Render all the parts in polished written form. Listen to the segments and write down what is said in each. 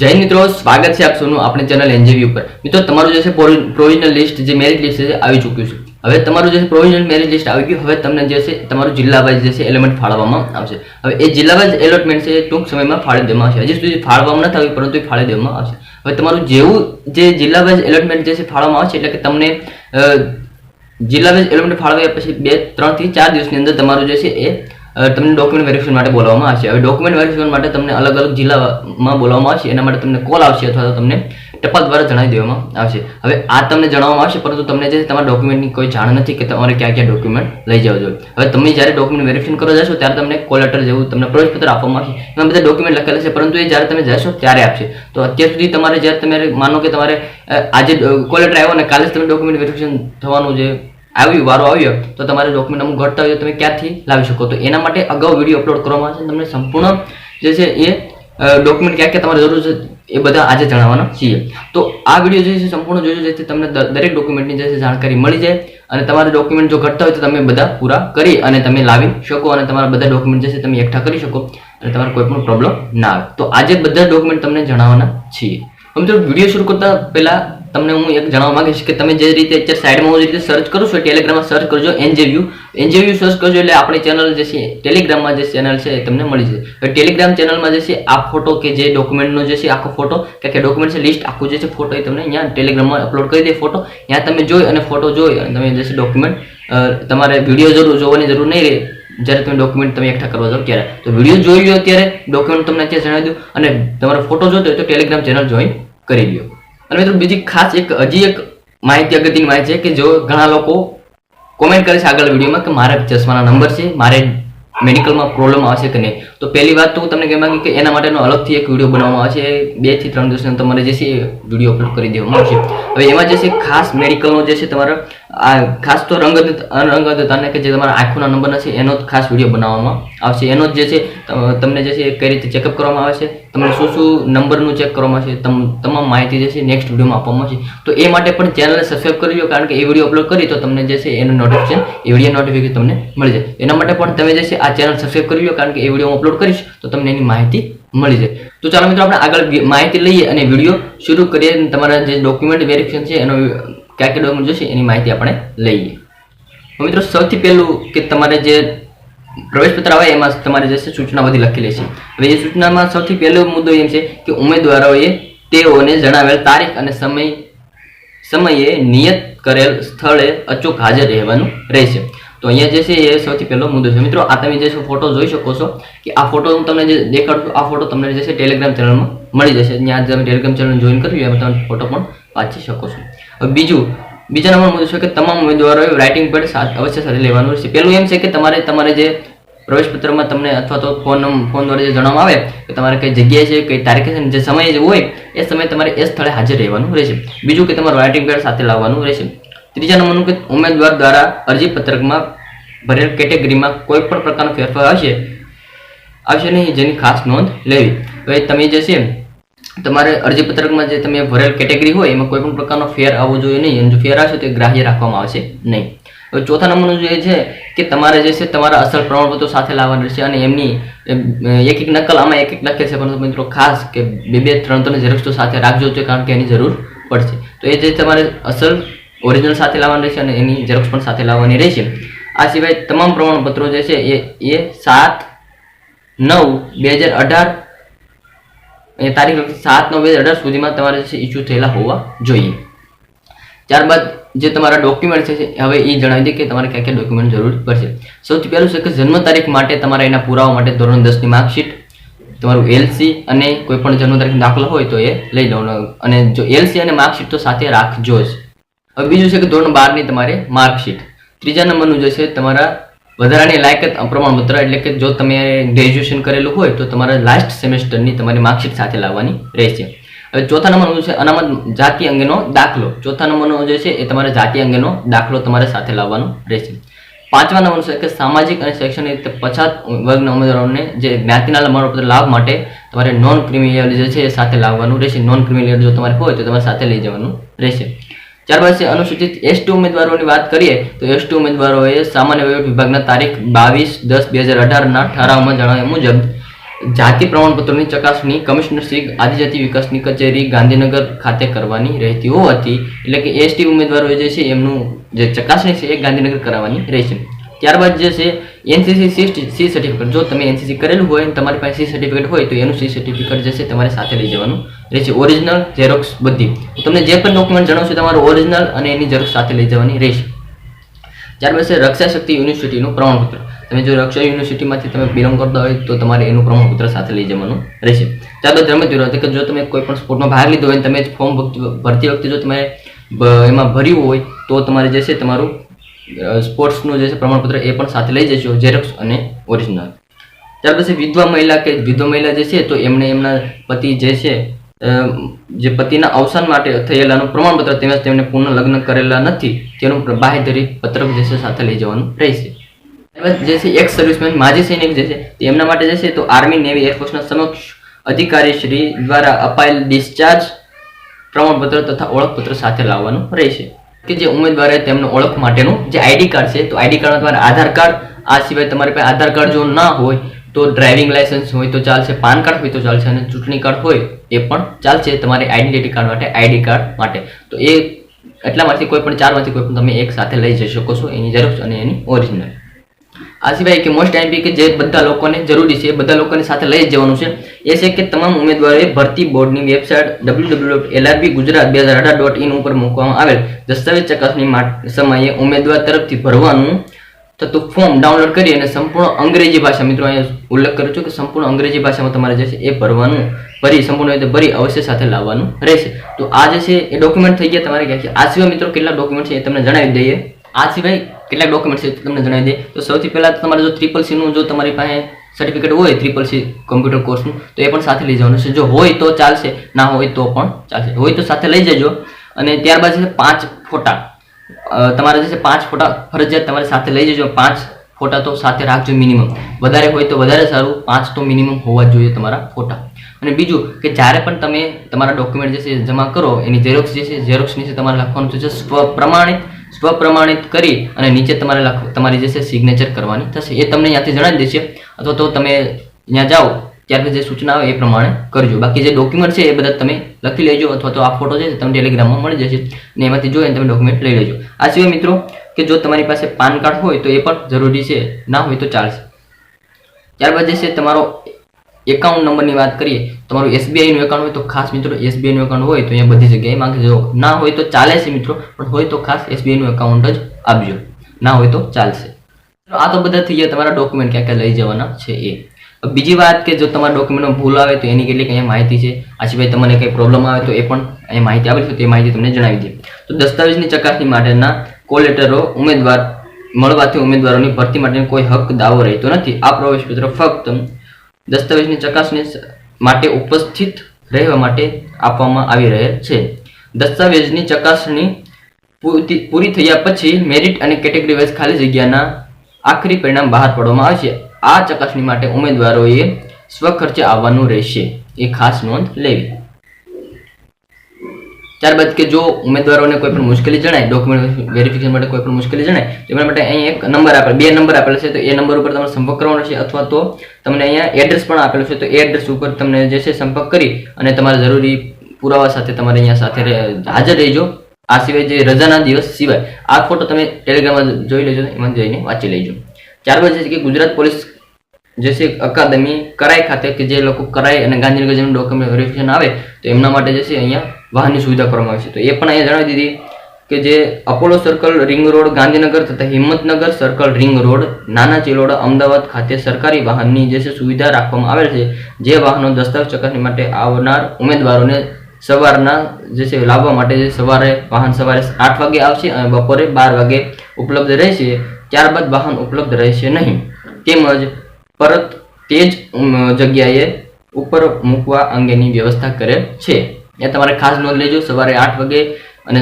જય મિત્રો, સ્વાગત છે આપ સૌનું આપણી ચેનલ એનજીવી ઉપર। મિત્રો, તમારું જે છે પ્રોવિઝનલ લિસ્ટ જે મેરિટ લિસ્ટ છે આવી ચૂક્યું છે। હવે તમારું જે પ્રોવિઝનલ મેરિટ લિસ્ટ આવી ગયું। હવે તમને જે છે તમારું જિલ્લા વાઇઝ જે છે એલિમેન્ટ ફાળવવામાં આવશે। હવે એ જિલ્લા વાઇઝ એલોટમેન્ટ છે ટૂંક સમયમાં ફાળવી દેવામાં આવશે। હજી સુધી ફાળવવામાં નથી આવ્યું, પરંતુ એ ફાળવી દેવામાં આવશે। હવે તમારું જેવું જે જિલ્લા વાઇઝ એલોટમેન્ટ જે છે ફાળવવામાં આવશે, એટલે કે તમને જિલ્લા વાઇઝ એલોટમેન્ટ ફાળવ્યા પછી 3 થી 4 દિવસની અંદર તમારું જે છે એ તમને ડોક્યુમેન્ટ વેરિફિકેશન માટે બોલાવવામાં આવશે। હવે ડોક્યુમેન્ટ વેરિફિકેશન માટે તમને અલગ અલગ જિલ્લામાં બોલાવવામાં આવશે। એના માટે તમને કોલ આવશે અથવા તો તમને ટપાલ દ્વારા જણાવી દેવામાં આવશે। હવે આ તમને જણાવવામાં આવશે, પરંતુ તમને જે તમારા ડોક્યુમેન્ટની કોઈ જાણ નથી કે તમારે ક્યાં ક્યાં ડોક્યુમેન્ટ લઈ જવા જોઈએ। હવે તમે જ્યારે ડોક્યુમેન્ટ વેરિફિકેશન કરવા જશો ત્યારે તમને કોલ લેટર જેવું તમને પ્રવેશપત્ર આપવામાં આવશે। એમાં બધા ડોક્યુમેન્ટ લખેલા છે, પરંતુ એ જ્યારે તમે જશો ત્યારે આપશે। તો અત્યાર સુધી તમારે જ્યારે તમે માનો કે તમારે આજે કોલ લેટર આવ્યો અને કાલે જ તમે ડોક્યુમેન્ટ વેરિફિકેશન થવાનું જે વારો આવ્યો, તો તમારે ડોક્યુમેન્ટ અમુક ઘટતા હોય તમે ક્યાંથી લાવી શકો। તો એના માટે અગાઉ વિડીયો અપલોડ કરવામાં આવશે। તમને સંપૂર્ણ જે છે એ ડોક્યુમેન્ટ ક્યાં ક્યાં તમારે જરૂર છે એ બધા આજે જણાવવાના છીએ। તો આ વિડીયો જે છે સંપૂર્ણ જોજો, જેથી તમને દરેક ડોક્યુમેન્ટની જે છે જાણકારી મળી જાય અને તમારા ડોક્યુમેન્ટ જો ઘટતા હોય તો તમે બધા પૂરા કરી અને તમે લાવી શકો અને તમારા બધા ડોક્યુમેન્ટ જે છે તમે એકઠા કરી શકો અને તમારે કોઈ પણ પ્રોબ્લેમ ના આવે। તો આજે બધા ડોક્યુમેન્ટ તમને જણાવવાના છીએ। મિત્રો, વિડીયો શરૂ કરતા પહેલા તમને હું એક જણાવવા માંગીશ કે તમે જે રીતે અત્યારે સાઈડમાં જે રીતે સર્ચ કરો છો, ટેલિગ્રામમાં સર્ચ કરજો એનજીવ્યુ સર્ચ કરજો એટલે આપણી ચેનલ જે છે ટેલિગ્રામમાં જે ચેનલ છે એ તમને મળી જશે। હવે ટેલિગ્રામ ચેનલમાં જે છે આ ફોટો કે જે ડોક્યુમેન્ટનો જે છે આખો ફોટો કે ડોક્યુમેન્ટ છે લિસ્ટ આખું જે છે ફોટો એ તમને અહીંયા ટેલિગ્રામમાં અપલોડ કરી દે ફોટો। ત્યાં તમે જોઈ અને ફોટો જોઈ અને તમે જે છે ડોક્યુમેન્ટ તમારે વિડીયો જોવાની જરૂર નહીં રહે જ્યારે તમે ડોક્યુમેન્ટ તમે એકઠા કરવા જાઓ ત્યારે। તો વિડીયો જોઈ લો ત્યારે ડોક્યુમેન્ટ તમને અત્યારે જણાવી દઉં અને તમારો ફોટો જોતો હોય તો ટેલિગ્રામ ચેનલ જોઈન કરી લો। અને મિત્રો, બીજી ખાસ હજી એક માહિતી અગત્યની માહિતી છે કે જો ઘણા લોકો કોમેન્ટ કરે છે આગળ વિડીયોમાં કે મારા ચશ્માના નંબર છે, મારે મેડિકલમાં પ્રોબ્લેમ આવશે કે નહીં। તો પહેલી વાત તો હું તમને કહેવા માંગુ કે એના માટેનો અલગથી એક વિડીયો બનાવવામાં આવશે। 2 થી 3 દિવસની તમારે જે છે વિડીયો અપલોડ કરી દેવામાં આવશે। હવે એમાં જે છે ખાસ મેડિકલનો જે છે તમારા ખાસ તો રંગતતાને કે જે તમારા આંખોના નંબર છે એનો જ ખાસ વિડીયો બનાવવામાં આવશે। એનો જ જે છે તમને જે છે કઈ રીતે ચેકઅપ કરવામાં આવે છે, તમને શું શું નંબરનું ચેક કરવામાં આવશે, તમામ માહિતી જે છે નેક્સ્ટ વિડીયોમાં આપવામાં આવશે। તો એ માટે પણ ચેનલને સબસ્ક્રાઈબ કરી લો, કારણ કે એ વિડીયો અપલોડ કરી તો તમને જે છે એનું નોટિફિકેશન એ વિડીયો નોટિફિકેશન તમને મળી જાય। એના માટે પણ તમે જે છે આ ચેનલ સબસ્ક્રાઈબ કરી લો, કારણ કે એ વિડીયો હું અપલોડ કરીશ તો તમને એની માહિતી મળી જાય। તો ચાલો મિત્રો, આપણે આગળ માહિતી લઈએ અને વિડીયો શરૂ કરીએ। તમારા જે ડોક્યુમેન્ટ વેરિફિકેશન છે એનો કયા કયા ડોક્યુમેન્ટ જોશે એની માહિતી આપણે લઈએ। તો મિત્રો, સૌથી પહેલું કે તમારે જે પ્રવેશપત્ર આવે એમાં તમારે જે છે સૂચના બધી લખેલી છે। હવે એ સૂચનામાં સૌથી પહેલો મુદ્દો એમ છે કે ઉમેદવારોએ તેઓને જણાવેલ તારીખ અને સમયે નિયત કરેલ સ્થળે અચૂક હાજર રહેવાનું રહેશે। તો અહીંયા જે છે એ સૌથી પહેલો મુદ્દો છે। મિત્રો, આ તમે જે છે ફોટો જોઈ શકો છો કે આ ફોટો હું તમને જે દેખાડું, આ ફોટો તમને જે છે ટેલિગ્રામ ચેનલમાં મળી જશે। ત્યાં તમે ટેલિગ્રામ ચેનલ જોઈન કરી લો, એમાં તમે ફોટો પણ વાંચી શકો છો। હવે બીજા નંબર મુદ્દો છે કે તમામ ઉમેદવારોએ રાઇટિંગ પેડ અવશ્ય સાથે લેવાનું રહેશે। પહેલું એમ છે કે તમારે જે પ્રવેશપત્રમાં તમને અથવા તો ફોન દ્વારા જે જણાવવામાં આવે કે તમારે કઈ જગ્યાએ છે, કઈ તારીખે છે, જે સમયે જે હોય એ સમયે તમારે એ સ્થળે હાજર રહેવાનું રહેશે। બીજું કે તમારું રાઇટિંગ પેડ સાથે લાવવાનું રહેશે। ત્રીજા નંબરનું કે ઉમેદવાર દ્વારા અરજી પત્રકમાં ભરેલ કેટેગરીમાં કોઈ પણ પ્રકારનો ફેરફાર આવશે નહીં, જેની ખાસ નોંધ લેવી। હવે તમે જે છે તમારે અરજી પત્રકમાં જે તમે ભરેલ કેટેગરી હોય એમાં કોઈ પણ પ્રકારનો ફેર આવવો જોઈએ નહીં, અને જો ફેર આવશે તો ગ્રાહ્ય રાખવામાં આવશે નહીં। હવે ચોથા નંબરનું જે છે કે તમારે જે છે તમારા અસલ પ્રમાણપત્રો સાથે લાવવાના રહેશે અને એમની એક નકલ આમાં એક લખે છે, પરંતુ મિત્રો ખાસ કે 2-3 ઝેરોક્ષ તો સાથે રાખજો, કારણ કે એની જરૂર પડશે। તો એ જે તમારે અસલ ઓરિજિનલ સાથે લાવવાનું રહેશે અને એની ઝેરોક્ષ પણ સાથે લાવવાની રહેશે। આ સિવાય તમામ પ્રમાણપત્રો જે છે એ 7/9/2018 તારીખ 7/9/2018 સુધીમાં તમારે જે ઇસ્યુ થયેલા હોવા જોઈએ। ત્યારબાદ જે તમારા ડોક્યુમેન્ટ છે હવે એ જણાવી દે કે તમારે કયા કયા ડોક્યુમેન્ટ જરૂર પડશે। સૌથી પહેલું છે કે જન્મ તારીખ માટે તમારે એના પુરાવા માટે ધોરણ 10ની માર્કશીટ, તમારું એલસી અને કોઈ પણ જન્મ તારીખ દાખલો હોય તો એ લઈ લેવાનો, અને જો એલસી અને માર્કશીટ તો સાથે રાખજો જ। હવે બીજું છે કે ધોરણ 12ની તમારે માર્કશીટ। ત્રીજા નંબરનું જે છે તમારા વધારાની લાયકાત પ્રમાણપત્ર, એટલે કે જો તમે ગ્રેજ્યુએશન કરેલું હોય તો તમારા લાસ્ટ સેમેસ્ટરની તમારી માર્કશીટ સાથે લાવવાની રહેશે। હવે ચોથા નંબરનું છે અનામત જાતિ અંગેનો દાખલો। ચોથા નંબરનો જે છે એ તમારે જાતિ અંગેનો દાખલો તમારે સાથે લાવવાનો રહેશે। પાંચમા નંબરનું છે કે સામાજિક અને શૈક્ષણિક રીતે પછાત વર્ગના ઉમેદવારોને જે જ્ઞાતિના પ્રમાણપત્ર લાભ માટે તમારે નોન ક્રિમિનલ જે છે એ સાથે લાવવાનું રહેશે। નોન ક્રિમિનલ જો તમારે હોય તો તમારે સાથે લઈ જવાનું રહેશે। ત્યારબાદ છે અનુસૂચિત એસટી ઉમેદવારોની વાત કરીએ તો એસટી ઉમેદવારોએ સામાન્ય વહીવટ વિભાગના તારીખ 22/10/2018 ના ઠરાવમાં જણાવ્યા મુજબ જાતિ પ્રમાણપત્રોની ચકાસણી કમિશનરશ્રી આદિજાતિ વિકાસની કચેરી ગાંધીનગર ખાતે કરવાની રહેતી હોવાથી એટલે કે એસટી ઉમેદવારો જે છે એમનું જે ચકાસણી છે એ ગાંધીનગર કરાવવાની રહેશે. ત્યારબાદ જે છે એનસીસી સી સર્ટિફિકેટ, જો તમે એનસીસી કરેલું હોય અને તમારી પાસે સી સર્ટિફિકેટ હોય તો એનું સી સર્ટિફિકેટ જે છે તમારે સાથે લઈ જવાનું રહેશે. ઓરિજિનલ, ઝેરોક્સ બધી. તમને જે પણ ડોક્યુમેન્ટ જણાવશે તમારું ઓરિજિનલ અને એની ઝેરોક્સ સાથે લઈ જવાની રહેશે. ત્યારબાદ છે રક્ષા શક્તિ યુનિવર્સિટીનું પ્રમાણપત્ર. તમે જો રક્ષા યુનિવર્સિટીમાંથી તમે બિલોંગ કરતા હોય તો તમારે એનું પ્રમાણપત્ર સાથે લઈ જવાનું રહેશે. ત્યારબાદ રમતવીરો, કે જો તમે કોઈ પણ સ્પોર્ટમાં ભાગ લીધો હોય તમે ફોર્મ ભરતી વખતે જો તમે એમાં ભર્યું હોય તો તમારે જે છે તમારું સ્પોર્ટ્સનું જે છે પ્રમાણપત્ર એ પણ સાથે લઈ જજો, ઝેરોક્સ અને ઓરિજિનલ. ત્યાર પછી વિધવા મહિલા કે વિધવા મહિલા જે છે તો એમને એમના પતિ જે છે જે પતિના અવસાન માટે થયેલાનું પ્રમાણપત્ર તેમજ તેમને પૂર્ણ લગ્ન કરેલા નથી તેનું બાહેધરી પત્રક જે છે સાથે લઈ જવાનું રહેશે. ત્યારબાદ જે છે એક્સ સર્વિસમેન માજી સૈનિક જે છે એમના માટે જે છે તો આર્મી, નેવી, એરફોર્સના સમક્ષ અધિકારી શ્રી દ્વારા અપાયેલ ડિસ્ચાર્જ પ્રમાણપત્ર તથા ઓળખપત્ર સાથે લાવવાનું રહેશે. કે જે ઉમેદવારે તેમનો ઓળખ માટેનું જે આઈડી કાર્ડ છે તો આઈડી કાર્ડમાં તમારે આધાર કાર્ડ, આ સિવાય તમારી પાસે આધાર કાર્ડ જો ના હોય તો ડ્રાઇવિંગ લાયસન્સ હોય તો ચાલશે, પાન કાર્ડ હોય તો ચાલશે અને ચૂંટણી કાર્ડ હોય એ પણ ચાલશે તમારે આઈડેન્ટિટી કાર્ડ માટે, આઈડી કાર્ડ માટે. તો એ એટલામાંથી કોઈ પણ ચારમાંથી કોઈ પણ તમે એક સાથે લઈ જઈ શકો છો, એની ઝેરોક્સ અને એની ઓરિજિનલ. આ સિવાય કે મોસ્ટ આઈમ્પી કે જે બધા લોકોને જરૂરી છે એ બધા લોકોની સાથે લઈ જવાનું છે એ છે કે તમામ ઉમેદવારોએ ભરતી બોર્ડની વેબસાઇટ www.lrbgujarat2018.in ઉપર મૂકવામાં આવેલ દસ્તાવેજ ચકાસણી સમયે ઉમેદવાર તરફથી ભરવાનું થતું ફોર્મ ડાઉનલોડ કરી અને સંપૂર્ણ અંગ્રેજી ભાષા, મિત્રો અહીંયા ઉલ્લેખ કરું છું કે સંપૂર્ણ અંગ્રેજી ભાષામાં તમારે જે છે એ સંપૂર્ણ રીતે ભરી અવશ્ય સાથે લાવવાનું રહેશે. તો આ જે છે એ ડોક્યુમેન્ટ થઈ ગયા તમારે ક્યાં. આ સિવાય મિત્રો કેટલા ડોક્યુમેન્ટ છે એ તમને જણાવી દઈએ. આ સિવાય કેટલાક ડોક્યુમેન્ટ છે તમને જણાવી દઈએ. તો સૌથી પહેલા તમારે જો CCC નું જો તમારી પાસે સર્ટિફિકેટ હોય CCC કમ્પ્યુટર કોર્સનું તો એ પણ સાથે લઈ જવાનું છે. જો હોય તો ચાલશે, ના હોય તો પણ ચાલશે. હોય તો સાથે લઈ જજો. અને ત્યારબાદ છે 5 ફોટા તમારે જે છે 5 ફોટા ફરજિયાત તમારે સાથે લઈ જજો. 5 ફોટા તો સાથે રાખજો મિનિમમ. વધારે હોય તો વધારે સારું, 5 તો મિનિમમ હોવા જોઈએ તમારા ફોટા. અને બીજું કે જ્યારે પણ તમે તમારા ડોક્યુમેન્ટ જે છે જમા કરો એની ઝેરોક્સ જે છે ઝેરોક્સ નીચે તમારે લખવાનું છે સ્વપ્રમાણિત કરી અને નીચે તમારે તમારી જે છે સિગ્નેચર કરવાની થશે. એ તમને ત્યાંથી જણાવી દેશે અથવા તો તમે ત્યાં જાઓ ત્યાર પછી જે સૂચના આવે એ પ્રમાણે કરજો. બાકી જે ડોક્યુમેન્ટ છે એ બધા તમે લખી લેજો અથવા તો આ ફોટો છે તમને ટેલિગ્રામમાં મળી જશે ને એમાંથી જોઈને તમે ડોક્યુમેન્ટ લઈ લેજો. આ સિવાય મિત્રો કે જો તમારી પાસે પાન કાર્ડ હોય તો એ પણ જરૂરી છે, ના હોય તો ચાલશે. ત્યારબાદ જે છે તમારો એકાઉન્ટ નંબરની વાત કરીએ, તમારું SBI નું એકાઉન્ટ હોય તો ખાસ મિત્રો SBI નું એકાઉન્ટ હોય તો અહીંયા બધી જગ્યાએ માંગજો. ના હોય તો ચાલે છે મિત્રો, પણ હોય તો ખાસ SBI નું એકાઉન્ટ જ આપજો, ના હોય તો ચાલશે. આ તો બધા થઈ ગયા તમારા ડોક્યુમેન્ટ ક્યાં ક્યાં લઈ જવાના છે એ. બીજી વાત કે જો તમારા ડોક્યુમેન્ટમાં ભૂલ આવે તો એની કેટલીક અહીંયા માહિતી છે. આ સિવાય તમને કંઈ પ્રોબ્લેમ આવે તો એ પણ અહીંયા માહિતી આપેલી છે, તે માહિતી તમને જણાવી દઈએ. તો દસ્તાવેજની ચકાસણી માટેના કોલ લેટરો ઉમેદવાર મળવાથી ઉમેદવારોની ભરતી માટેનો કોઈ હક દાવો રહેતો નથી. આ પ્રવેશપત્ર ફક્ત દસ્તાવેજની ચકાસણી માટે ઉપસ્થિત રહેવા માટે આપવામાં આવી રહેલ છે. દસ્તાવેજની ચકાસણી પૂરી થયા પછી મેરિટ અને કેટેગરી વાઇઝ ખાલી જગ્યાના આખરી પરિણામ બહાર પાડવામાં આવશે. આ ચકાસણી માટે ઉમેદવારોએ સ્વખર્ચે આવવાનું રહેશે, એ ખાસ નોંધ લેવી. ત્યારબાદ કે જો ઉમેદવારોને કોઈ પણ મુશ્કેલી જણાય, ડોક્યુમેન્ટ વેરિફિકેશન માટે કોઈ પણ મુશ્કેલી જણાય તો એના માટે અહીં એક નંબર આપેલ, 2 નંબર આપેલા છે તો એ નંબર ઉપર તમારે સંપર્ક કરવાનો છે અથવા તો તમને અહીંયા એડ્રેસ પણ આપેલું છે તો એ એડ્રેસ ઉપર તમને જે છે સંપર્ક કરી અને તમારે જરૂરી પુરાવા સાથે તમારે અહીંયા સાથે હાજર રહેજો. આ સિવાય જે રજાના દિવસ સિવાય આ ફોટો તમે ટેલિગ્રામમાં જોઈ લેજો, એમાં જઈને વાંચી લેજો. ત્યારબાદ છે કે ગુજરાત પોલીસ જે છે અકાદમી કરાઈ ખાતે કે જે લોકો કરાઈ અને ગાંધીનગર જેનું ડોક્યુમેન્ટ વેરિફિકેશન આવે તો એમના માટે જે છે અહીંયા વાહનની સુવિધા કરવામાં આવે છે. તો એ પણ અહીંયા જણાવી દીધી કે જે Apollo circle ring road Gandhinagar તથા હિંમતનગર સર્કલ રિંગ રોડ નાના ચિલોડા અમદાવાદ ખાતે સરકારી વાહનની જે છે સુવિધા રાખવામાં આવેલ છે. જે વાહનો દસ્તાવેજ ચકાસણી માટે આવનાર ઉમેદવારોને સવારના જે છે લાવવા માટે જે વાહન સવારે 8 વાગે આવશે અને બપોરે 12 વાગે ઉપલબ્ધ રહેશે. ત્યારબાદ વાહન ઉપલબ્ધ રહેશે નહીં, તેમજ પરત તે જ જગ્યાએ ઉપર મૂકવા અંગેની વ્યવસ્થા કરેલ છે. એ તમારે ખાસ નોંધ લેજો. સવારે 8 વાગે અને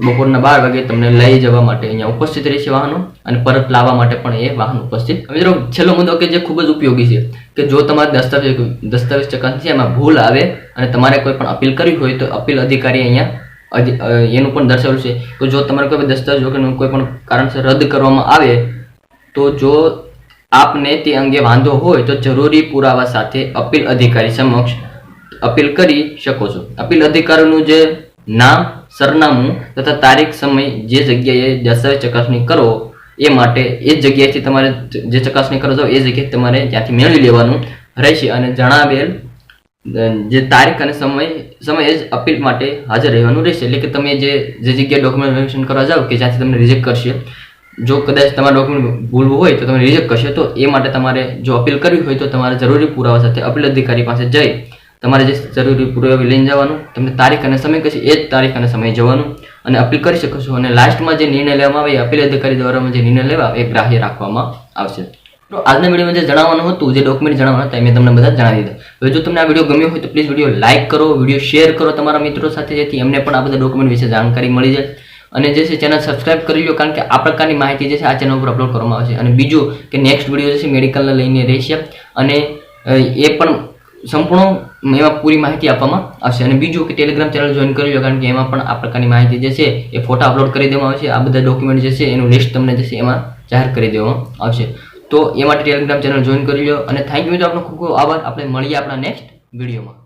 બપોરના 12 વાગે તમને લઈ જવા માટે અહીંયા ઉપસ્થિત રહેશે વાહનો અને પરત લાવવા માટે પણ એ વાહન ઉપસ્થિત. મિત્રો છેલ્લો મુદ્દો કે જે ખૂબ જ ઉપયોગી છે કે જો તમારે દસ્તાવેજ ચકાસણી છે એમાં ભૂલ આવે અને તમારે કોઈ પણ અપીલ કરવી હોય તો અપીલ અધિકારી અહીંયા એનું પણ દર્શાવેલું છે. તો જો તમારે કોઈ દસ્તાવેજ વગરનું કોઈ પણ કારણસર રદ કરવામાં આવે તો જો આપને તે અંગે વાંધો હોય તો જરૂરી પુરાવા સાથે અપીલ અધિકારી સમક્ષ અપીલ કરી શકો છો. અપીલ અધિકારીનું જે નામ, સરનામું તથા તારીખ, સમય, જે જગ્યાએ દસ્તાવેજ ચકાસણી કરો એ માટે એ જગ્યાએથી તમારે જે ચકાસણી કરો છો એ જગ્યાએ તમારે ત્યાંથી મેળવી લેવાનું રહેશે અને જણાવેલ જે તારીખ અને સમયે જ અપીલ માટે હાજર રહેવાનું રહેશે. એટલે કે તમે જે જગ્યાએ ડોક્યુમેન્ટ વેરિફિકેશન કરવા જાઓ કે જ્યાંથી તમને રિજેક્ટ કરશે, જો કદાચ તમારા ડોક્યુમેન્ટ ભૂલવું હોય તો તમે રિજેક્ટ કરશે, તો એ માટે તમારે જો અપીલ કરવી હોય તો તમારે જરૂરી પુરાવા સાથે અપીલ અધિકારી પાસે જઈ તમારે જે જરૂરી પુરાવા લઈને જવાનું, તમને તારીખ અને સમય કહેશે એ જ તારીખ અને સમય જવાનું અને અપીલ કરી શકો છો. અને લાસ્ટમાં જે નિર્ણય લેવામાં આવે એ અપીલ અધિકારી દ્વારા જે નિર્ણય લેવા એ ગ્રાહ્ય રાખવામાં આવશે. તો આજના વિડીયોમાં જે જણાવવાનું હતું, જે ડોક્યુમેન્ટ જણાવવાના હતા, મેં તમને બધા જણાવી દીધા. હવે જો તમને આ વિડીયો ગમ્યો હોય તો પ્લીઝ વિડીયો લાઇક કરો, વિડીયો શેર કરો તમારા મિત્રો સાથે, જેથી એમને પણ આ બધા ડોક્યુમેન્ટ વિશે જાણકારી મળી જાય. અને જે છે ચેનલ સબસ્ક્રાઇબ કરી લો, કારણ કે આ પ્રકારની માહિતી જે છે આ ચેનલ ઉપર અપલોડ કરવામાં આવશે. અને બીજું કે નેક્સ્ટ વિડીયો જે છે મેડિકલને લઈને રહેશે અને એ પણ સંપૂર્ણ એમાં પૂરી માહિતી આપવામાં આવશે. અને બીજું કે ટેલિગ્રામ ચેનલ જોઈન કરી લો, કારણ કે એમાં પણ આ પ્રકારની માહિતી જે છે એ ફોટા અપલોડ કરી દેવામાં આવશે. આ બધા ડોક્યુમેન્ટ જે છે એનું લિસ્ટ તમને જે છે એમાં જાહેર કરી દેવામાં આવશે. તો એ માટે ટેલિગ્રામ ચેનલ જોઈન કરી લો. અને થેન્ક યુ મિત્રો, આપનો ખૂબ ખૂબ આભાર. આપણે મળીએ આપણા નેક્સ્ટ વિડીયોમાં.